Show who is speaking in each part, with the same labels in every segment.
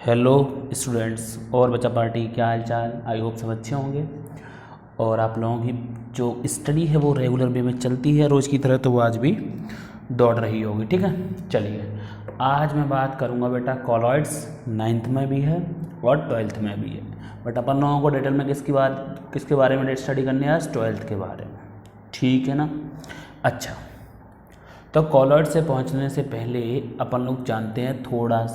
Speaker 1: Hello students और बच्चा party, क्या हाल चाल। आई होप सब अच्छे होंगे और आप लोगों की जो स्टडी है वो रेगुलर वे में चलती है रोज़ की तरह, तो वो आज भी दौड़ रही होगी। ठीक है, चलिए आज मैं बात करूँगा बेटा कॉलॉइड्स। 9th में भी है और 12th में भी है, बट अपन लोगों को डिटेल में किसके बारे में स्टडी करनी है आज? 12th के बारे में। ठीक है ना। अच्छा, तो कॉलॉइड से पहुंचने से पहले अपन लोग जानते हैं थोड़ा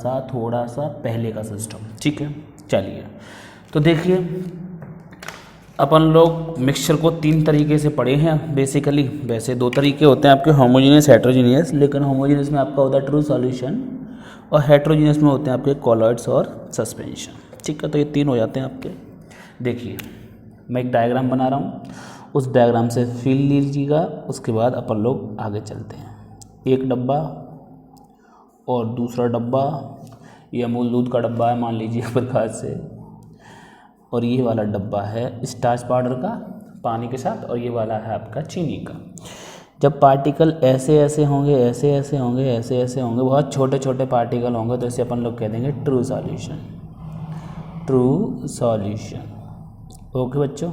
Speaker 1: सा पहले का सिस्टम। ठीक है, चलिए तो देखिए अपन लोग मिक्सचर को 3 तरीके से पढ़े हैं बेसिकली। वैसे 2 तरीके होते हैं आपके, होमोजेनियस हेट्रोजीनियस, लेकिन होमोजेनियस में आपका होता है ट्रू सॉल्यूशन और हेट्रोजीनियस में होते हैं आपके कॉलॉइड्स और सस्पेंशन। ठीक है, तो ये 3 हो जाते हैं आपके। देखिए मैं एक डायग्राम बना रहा हूँ, उस डायग्राम से फील लीजिएगा, उसके बाद अपन लोग आगे चलते हैं। एक डब्बा और दूसरा डब्बा, ये अमूल दूध का डब्बा है मान लीजिए प्रकार से, और ये वाला डब्बा है स्टार्च पाउडर का पानी के साथ, और ये वाला है आपका चीनी का। जब पार्टिकल ऐसे ऐसे होंगे, बहुत छोटे छोटे पार्टिकल होंगे, तो इसे अपन लोग कह देंगे ट्रू सॉल्यूशन। ओके बच्चों,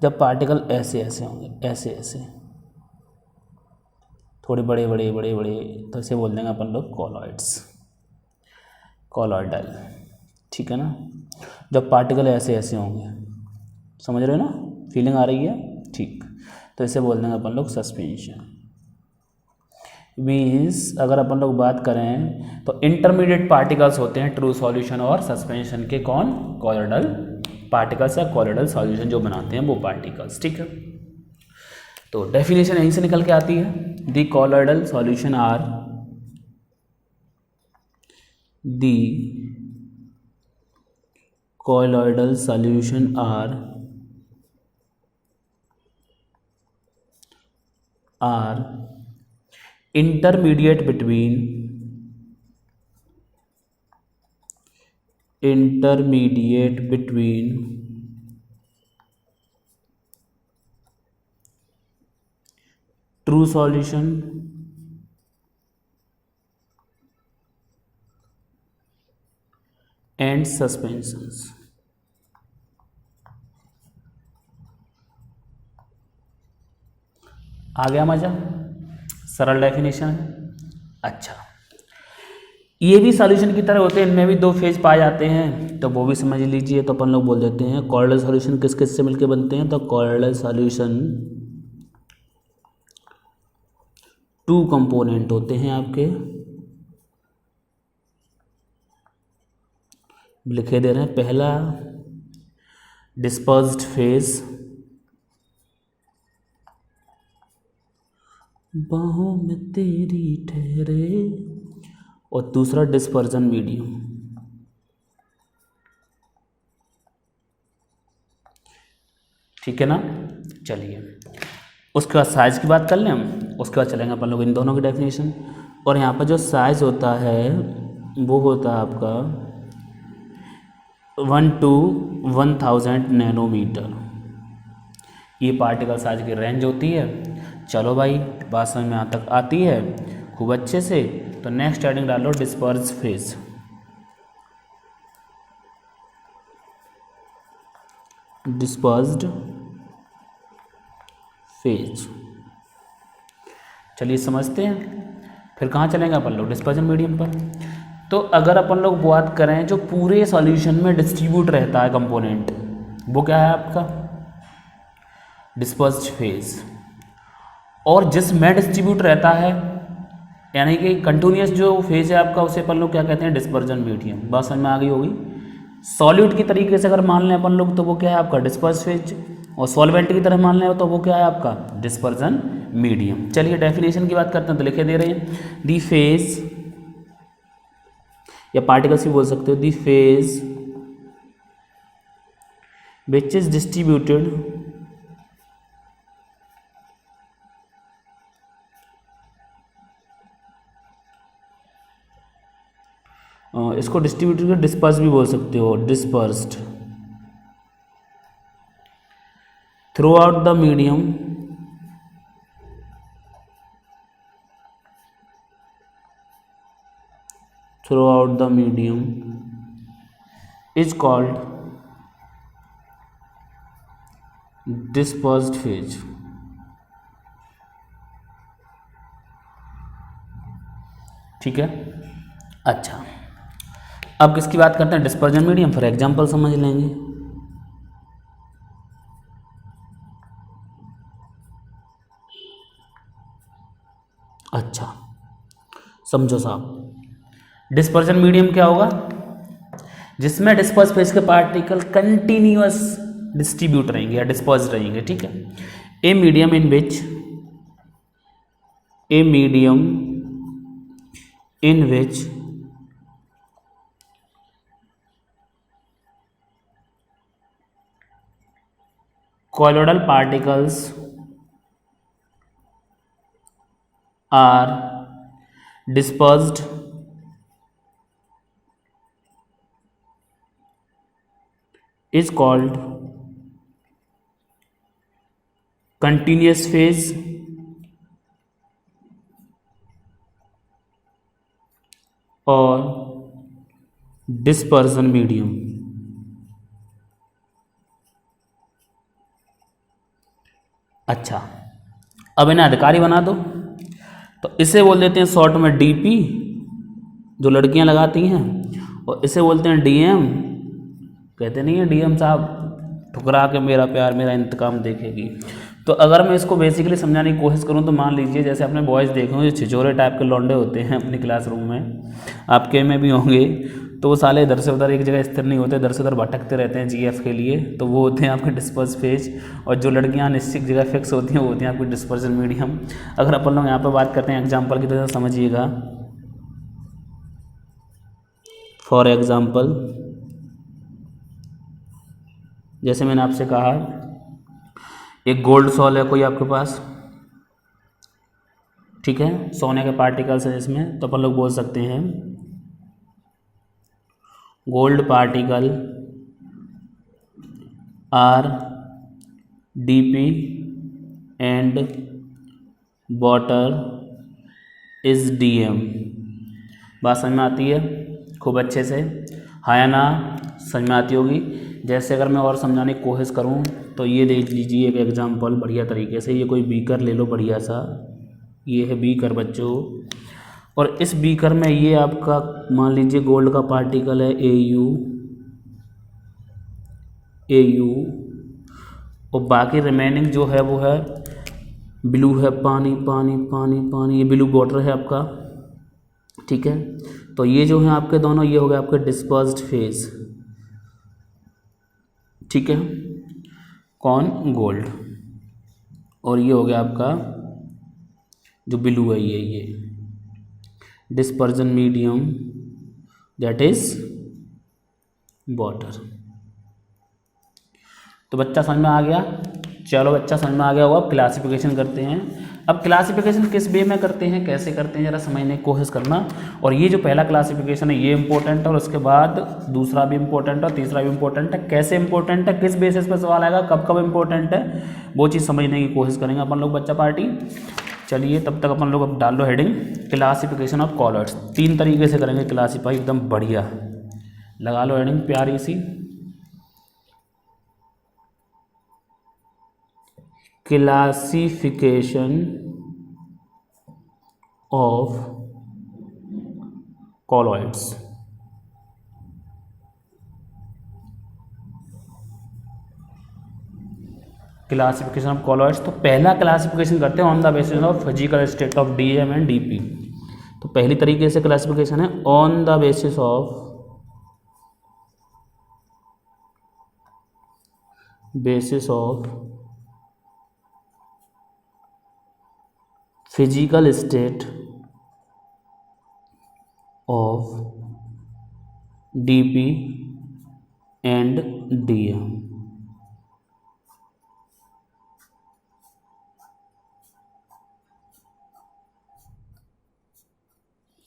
Speaker 1: जब पार्टिकल ऐसे ऐसे होंगे, थोड़े बड़े, तो इसे बोल देंगे अपन लोग कॉलॉइडल। ठीक है ना। जब पार्टिकल ऐसे ऐसे होंगे, समझ रहे हो ना, फीलिंग आ रही है? ठीक, तो इसे बोल देंगे अपन लोग सस्पेंशन। मीन्स अगर अपन लोग बात करें तो इंटरमीडिएट पार्टिकल्स होते हैं ट्रू सॉल्यूशन और सस्पेंशन के। कौन? कॉलॉइडल पार्टिकल्स या कॉलॉइडल सॉल्यूशन जो बनाते हैं वो पार्टिकल्स। ठीक है, तो डेफिनेशन यहीं से निकल के आती है। The colloidal solution are intermediate between true solution and suspensions। आ गया मजा? सरल डेफिनेशन है। अच्छा, ये भी सॉल्यूशन की तरह होते हैं, इनमें भी 2 फेज पाए जाते हैं, तो वो भी समझ लीजिए। तो अपन लोग बोल देते हैं कॉलॉइडल सॉल्यूशन किस किस से मिलकर बनते हैं, तो कॉलॉइडल सॉल्यूशन 2 कंपोनेंट होते हैं आपके, लिखे दे रहे हैं। पहला डिस्पर्स्ड फेज, बाहों में तेरी ठहरे, और दूसरा डिस्पर्जन मीडियम। ठीक है ना। चलिए उसके बाद साइज की बात कर लें हम, उसके बाद चलेंगे अपन लोग इन दोनों की डेफिनेशन। और यहाँ पर जो साइज होता है वो होता है आपका 1 to 1000 नैनोमीटर। ये पार्टिकल साइज की रेंज होती है। चलो भाई, बात समझ में यहाँ तक आती है खूब अच्छे से। तो नेक्स्ट हेडिंग डालो डिस्पर्स फेज। डिस्पर्स्ड फेज, चलिए समझते हैं। फिर कहाँ चलेंगे अपन लोग? डिस्पर्जन मीडियम पर। तो अगर अपन लोग बात करें जो पूरे सॉल्यूशन में डिस्ट्रीब्यूट रहता है कंपोनेंट, वो क्या है आपका? Dispersed phase. और जिसमें डिस्ट्रीब्यूट रहता है, यानी कि कंटिन्यूस जो फेज है आपका, उसे अपन लोग क्या कहते हैं? Dispersion medium. बात समझ में आ गई होगी। सॉल्यूट की तरीके से अगर मान लें अपन लोग, तो वो क्या है आपका? Disperse phase. और सॉल्वेंट की तरह मान लें तो वो क्या है आपका? Dispersion medium. चलिए डेफिनेशन की बात करते हैं, तो लिखे दे रहे हैं दी फेज, या पार्टिकल्स भी बोल सकते हो, दी फेज विच इज डिस्ट्रीब्यूटेड इसको डिस्ट्रीब्यूटेड डिस्पर्स भी बोल सकते हो, dispersed through out the medium throughout the medium is called dispersed phase. ठीक है। अच्छा, अब किसकी बात करते हैं? Dispersion medium. फॉर एग्जांपल समझ लेंगे। अच्छा, समझो साहब, डिस्पर्जन मीडियम क्या होगा? जिसमें डिस्पर्स फेज के पार्टिकल कंटिन्यूअस डिस्ट्रीब्यूट रहेंगे या डिस्पर्स रहेंगे। ठीक है। A medium in which colloidal particles are dispersed is called continuous phase और dispersion medium। अच्छा, अब इन्हें अधिकारी बना दो तो इसे बोल देते हैं शॉर्ट में डीपी, जो लड़कियां लगाती हैं, और इसे बोलते हैं डीएम। कहते नहीं है डीएम साहब ठुकरा के मेरा प्यार मेरा इंतकाम देखेगी। तो अगर मैं इसको बेसिकली समझाने की कोशिश करूं तो मान लीजिए जैसे आपने बॉयज़ देखे होंगे, छिछोरे टाइप के लौंडे होते हैं अपनी क्लासरूम में, आपके में भी होंगे, तो वो साले इधर से उधर एक जगह स्थिर नहीं होते, इधर से उधर भटकते रहते हैं जीएफ के लिए, तो वो होते हैं आपके डिस्पर्स फेज। और जो लड़कियां निश्चित जगह फिक्स होती हैं वो होती हैं आपकी डिस्पर्जन मीडियम। अगर अपन लोग यहाँ पर बात करते हैं एग्जाम्पल की तरह समझिएगा। फॉर एग्जाम्पल जैसे मैंने आपसे कहा एक गोल्ड सॉल है कोई आपके पास, ठीक है, सोने के पार्टिकल्स हैं इसमें, तो अपन लोग बोल सकते हैं gold particle are DP and water is DM. बात समझ में आती है खूब अच्छे से? हाँ या ना? समझ में आती होगी। जैसे अगर मैं और समझाने की कोशिश करूँ तो ये देख लीजिए एक एग्जांपल बढ़िया तरीके से। ये कोई बीकर ले लो बढ़िया सा, ये है बीकर बच्चों, और इस बीकर में ये आपका मान लीजिए गोल्ड का पार्टिकल है AU, और बाकी रिमेनिंग जो है वो है ब्लू है, पानी पानी पानी पानी, ये ब्लू वाटर है आपका। ठीक है, तो ये जो है आपके दोनों ये हो गए आपके डिस्पर्स्ड फेज। ठीक है, कौन? गोल्ड। और ये हो गया आपका जो ब्लू है ये dispersion medium that is water. तो बच्चा समझ में आ गया? चलो बच्चा समझ में आ गया होगा। अब क्लासिफिकेशन करते हैं। अब क्लासिफिकेशन किस वे में करते हैं, कैसे करते हैं, जरा समझने की कोशिश करना। और ये जो पहला क्लासिफिकेशन है ये इंपॉर्टेंट है, और उसके बाद दूसरा भी इंपॉर्टेंट है, तीसरा भी इंपॉर्टेंट है। कैसे इंपॉर्टेंट है, किस बेसिस पर सवाल आएगा, कब कब इंपॉर्टेंट है, वो चीज़ समझने की कोशिश करेंगे अपन लोग बच्चा पार्टी। चलिए तब तक अपन लोग अब डाल लो हेडिंग क्लासिफिकेशन ऑफ कॉलर्स। 3 तरीके से करेंगे क्लासीफाई, एकदम बढ़िया। लगा लो हेडिंग प्यारी सी, classification of colloids. Classification of colloids. तो पहला क्लासिफिकेशन करते हैं on the basis of physical state of DM and DP. तो पहली तरीके से क्लासिफिकेशन है on the basis of physical state of DP and DM.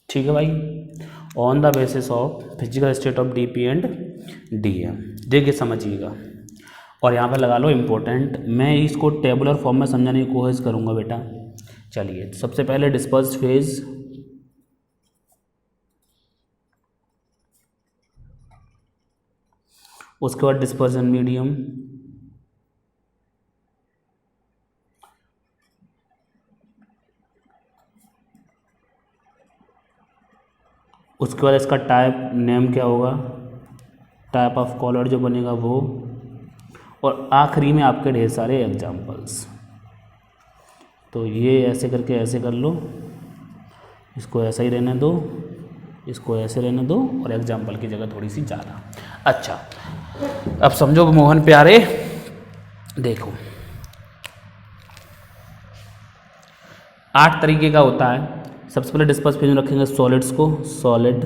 Speaker 1: ठीक है भाई, on the basis of physical state of DP and DM. देखिए समझिएगा, और यहाँ पर लगा लो इम्पोर्टेंट। मैं इसको टेबुलर फॉर्म में समझाने की कोशिश करूँगा बेटा। चलिए सबसे पहले डिस्पर्स फेज, उसके बाद डिस्पर्जन मीडियम, उसके बाद इसका टाइप नेम क्या होगा, टाइप ऑफ कॉलर जो बनेगा वो, और आखिरी में आपके ढेर सारे एग्जाम्पल्स। तो ये ऐसे करके ऐसे कर लो, इसको ऐसा ही रहने दो, इसको ऐसे रहने दो, और एग्जाम्पल की जगह थोड़ी सी ज़्यादा। अच्छा, अब समझो मोहन प्यारे, देखो 8 तरीके का होता है। सबसे पहले डिस्पर्स फेज में रखेंगे सॉलिड्स को, सॉलिड,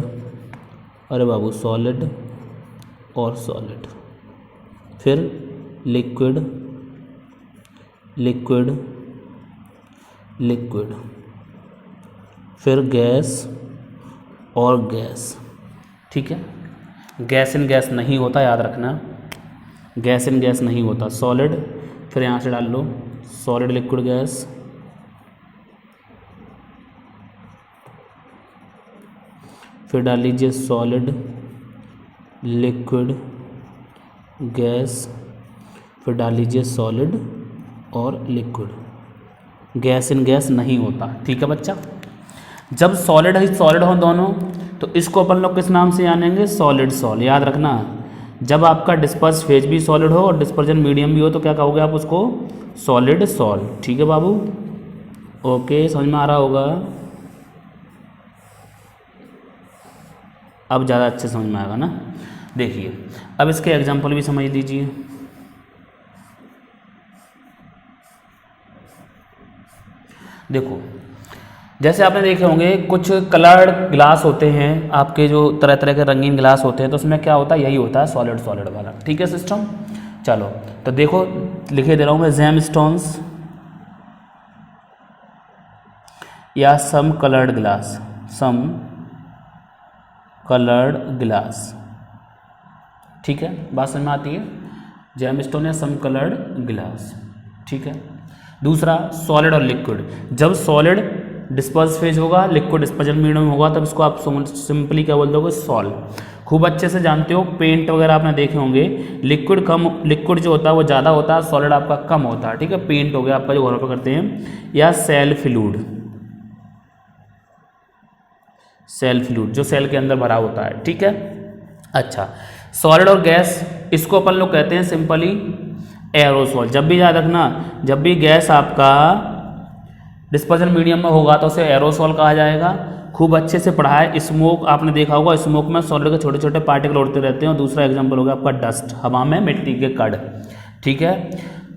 Speaker 1: अरे बाबू सॉलिड और सॉलिड, फिर लिक्विड, लिक्विड, लिक्विड, फिर गैस और गैस। ठीक है, गैस इन गैस नहीं होता, याद रखना, गैस इन गैस नहीं होता। सॉलिड, फिर यहाँ से डाल लो सॉलिड लिक्विड गैस, फिर डाल लीजिए सॉलिड लिक्विड गैस, फिर डाल लीजिए सॉलिड और लिक्विड। गैस इन गैस नहीं होता। ठीक है बच्चा, जब सॉलिड ही सॉलिड हो दोनों, तो इसको अपन लोग किस नाम से जानेंगे, सॉलिड सॉल। याद रखना, जब आपका डिस्पर्स फेज भी सॉलिड हो और डिस्पर्जन मीडियम भी हो तो क्या कहोगे आप उसको, सॉलिड सॉल। ठीक है बाबू, ओके, समझ में आ रहा होगा। अब ज़्यादा अच्छे समझ में आएगा ना। देखिए अब इसके एग्जाम्पल भी समझ लीजिए। देखो जैसे आपने देखे होंगे कुछ कलर्ड ग्लास होते हैं आपके, जो तरह तरह के रंगीन ग्लास होते हैं, तो उसमें क्या होता है, यही होता है सॉलिड सॉलिड वाला। ठीक है सिस्टम। चलो तो देखो लिखे दे रहा हूँ मैं, जेम स्टोन्स या सम कलर्ड ग्लास, सम कलर्ड ग्लास। ठीक है, बात समझ में आती है, जेम स्टोन या सम कलर्ड ग्लास। ठीक है, दूसरा सॉलिड और लिक्विड। जब सॉलिड डिस्पर्स फेज होगा, लिक्विड डिस्पर्जन मीडियम होगा, तब इसको आप सिंपली क्या बोल दोगे, सॉल। खूब अच्छे से जानते हो, पेंट वगैरह आपने देखे होंगे, लिक्विड कम, लिक्विड जो होता है वो ज़्यादा होता है, सॉलिड आपका कम होता है। ठीक है, पेंट हो गया आपका जो घरों पर करते हैं, या सेल फ्लूइड, सेल फ्लूइड जो सेल के अंदर भरा होता है। ठीक है, अच्छा सॉलिड और गैस, इसको अपन लोग कहते हैं सिंपली एरोसोल। जब भी याद रखना, जब भी गैस आपका डिस्पर्जन मीडियम में होगा तो उसे एरोसोल कहा जाएगा। खूब अच्छे से पढ़ा है। स्मोक आपने देखा होगा, स्मोक में सॉलिड के छोटे छोटे पार्टिकल उड़ते रहते हैं। और दूसरा एग्जांपल हो गया आपका डस्ट, हवा में मिट्टी के कण। ठीक है,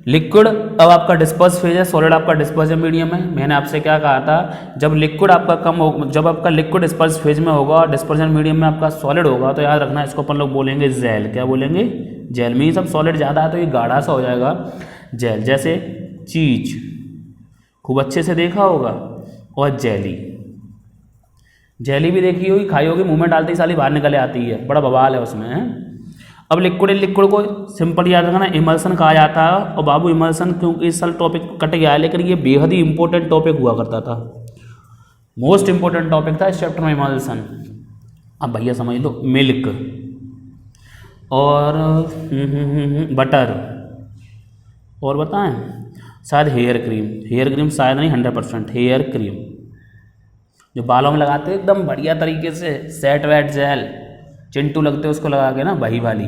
Speaker 1: लिक्विड अब आपका डिस्पर्स फेज है, सॉलिड आपका डिस्पर्जन मीडियम है। मैंने आपसे क्या कहा था, जब लिक्विड आपका कम हो, जब आपका लिक्विड डिस्पर्स फेज में होगा और डिस्पर्जन मीडियम में आपका सॉलिड होगा, तो याद रखना इसको अपन लोग बोलेंगे जेल। क्या बोलेंगे, जेल। में सब सॉलिड ज़्यादा है तो ये गाढ़ा सा हो जाएगा, जेल। जैसे चीज खूब अच्छे से देखा होगा, और जेली, जेली भी देखी होगी, खाई होगी, मुंह में डालते ही साली बाहर निकले आती है, बड़ा बवाल है उसमें है? अब लिक्विड को सिंपल याद रखना इमल्सन कहा जाता है। और बाबू इमल्सन क्योंकि इस साल टॉपिक कट गया है, लेकिन ये बेहद ही इंपॉर्टेंट टॉपिक हुआ करता था, मोस्ट इंपॉर्टेंट टॉपिक था इस चैप्टर में, इमल्सन। अब भैया समझ लो, मिल्क और बटर, और बताएं शायद हेयर क्रीम, हेयर क्रीम शायद नहीं, 100% हेयर क्रीम जो बालों में लगाते हैं एकदम बढ़िया तरीके से, सेट वेट जेल, चिंटू लगते हैं उसको लगा के ना, वही वाली।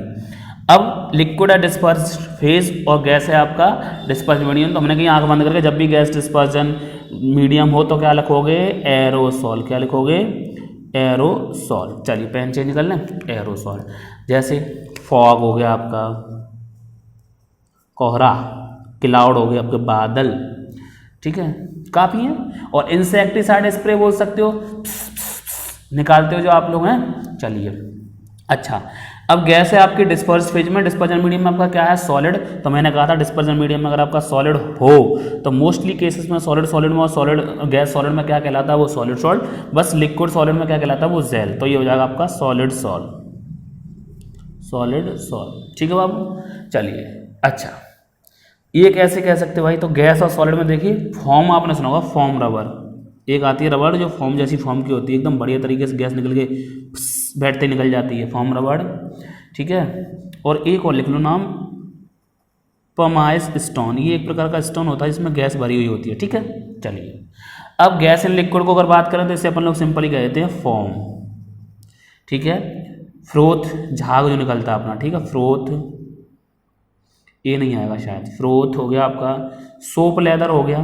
Speaker 1: अब लिक्विड है डिस्पर्स फेज और गैस है आपका डिस्पर्जन मीडियम। तो हमने कहीं आंख बंद करके जब भी गैस डिस्पर्जन मीडियम हो तो क्या लिखोगे, एरोसोल। क्या लिखोगे, एरोसोल। चलिए पेन चेंज कर लें, एरोसोल। जैसे फॉग हो गया आपका, कोहरा, क्लाउड हो गए आपके बादल। ठीक है, काफ़ी है। और इंसेक्टिसाइड स्प्रे बोल सकते हो, निकालते हो जो आप लोग हैं। चलिए अच्छा, अब गैस है आपकी डिस्पर्स फेज में, डिस्पर्जन मीडियम में आपका क्या है, सॉलिड। तो मैंने कहा था डिस्पर्जन मीडियम में अगर आपका सॉलिड हो तो मोस्टली केसेस में सॉलिड सॉलिड में, और सॉलिड गैस सॉलिड में क्या कहलाता है, वो सॉलिड सॉल्ट। बस लिक्विड सॉलिड में क्या कहलाता है, वो जेल। तो ये हो जाएगा आपका सॉलिड सॉल, सॉलिड सॉल। ठीक है बाबू, चलिए अच्छा, ये कैसे कह सकते हो भाई, तो गैस और सॉलिड में देखिए फॉर्म आपने सुना होगा, फॉर्म रबर। एक आती है रबड़ जो फॉर्म जैसी फॉर्म की होती है, एकदम बढ़िया तरीके से गैस निकल के बैठते निकल जाती है, फॉर्म रबड़। ठीक है। और एक और लिख लो नाम, पमाइस स्टोन, ये एक प्रकार का स्टोन होता है जिसमें गैस भरी हुई होती है, ठीक है। चलिए अब गैस एंड लिक्विड को अगर बात करें तो इसे अपन लोग सिंपली कह देते हैं फॉर्म, ठीक है। फ्रोथ, झाग जो निकलता है अपना, ठीक है, फ्रोथ, ये नहीं आएगा शायद, फ्रोथ हो गया आपका, सोप लेदर हो गया,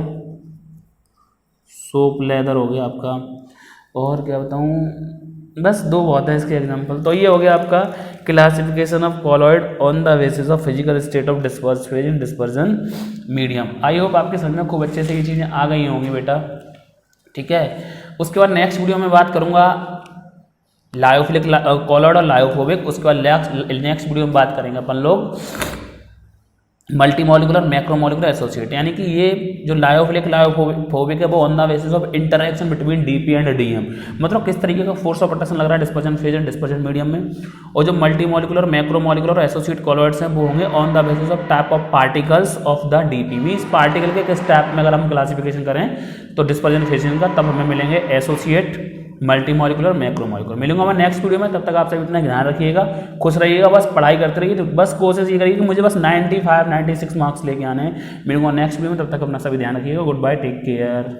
Speaker 1: सोप लेदर हो गया आपका, और क्या बताऊँ, बस दो बहुत है इसके एग्जांपल। तो ये हो गया आपका classification of colloid on the basis of physical state of disperse phase in dispersion medium. I hope आपके समझ में खूब अच्छे से ये चीज़ें आ गई होंगी बेटा, ठीक है। उसके बाद नेक्स्ट वीडियो में बात करूँगा लायोफिलिक कॉलॉइड और लायोफोबिक। उसके बाद नेक्स्ट वीडियो में बात करेंगे अपन लोग मल्टी मॉलिकुलर मैक्रोमॉलिकुलर एसोसिएट, यानी कि ये जो लायोफिलिक लायोफोबिक है वो on the basis of interaction between DP and DM, मतलब किस तरीके का फोर्स ऑफ अट्रैक्शन लग रहा है dispersion phase and dispersion medium में। और जो मल्टी मॉलिकुलर मैक्रोमॉलिकुलर एसोसिएट कॉलॉइड्स हैं वो होंगे on the basis of type of particles of the DP. Means particle के किस टाइप में अगर हम क्लासिफिकेशन करें तो डिस्पर्जन फेज का, तब हमें मिलेंगे एसोसिएट, मल्टी मॉलिकुलर, मैक्रोमॉलिकुलर। मिलूंगा मैं नेक्स्ट वीडियो में, तब तक आप सब इतना ध्यान रखिएगा, खुश रहिएगा, बस पढ़ाई करते रहिए। तो बस कोशिश ये करिए कि मुझे बस 95 96 मार्क्स लेके आने हैं। मिलूंगा नेक्स्ट वीडियो में, तब तक अपना सभी ध्यान रखिएगा। Good bye, take care.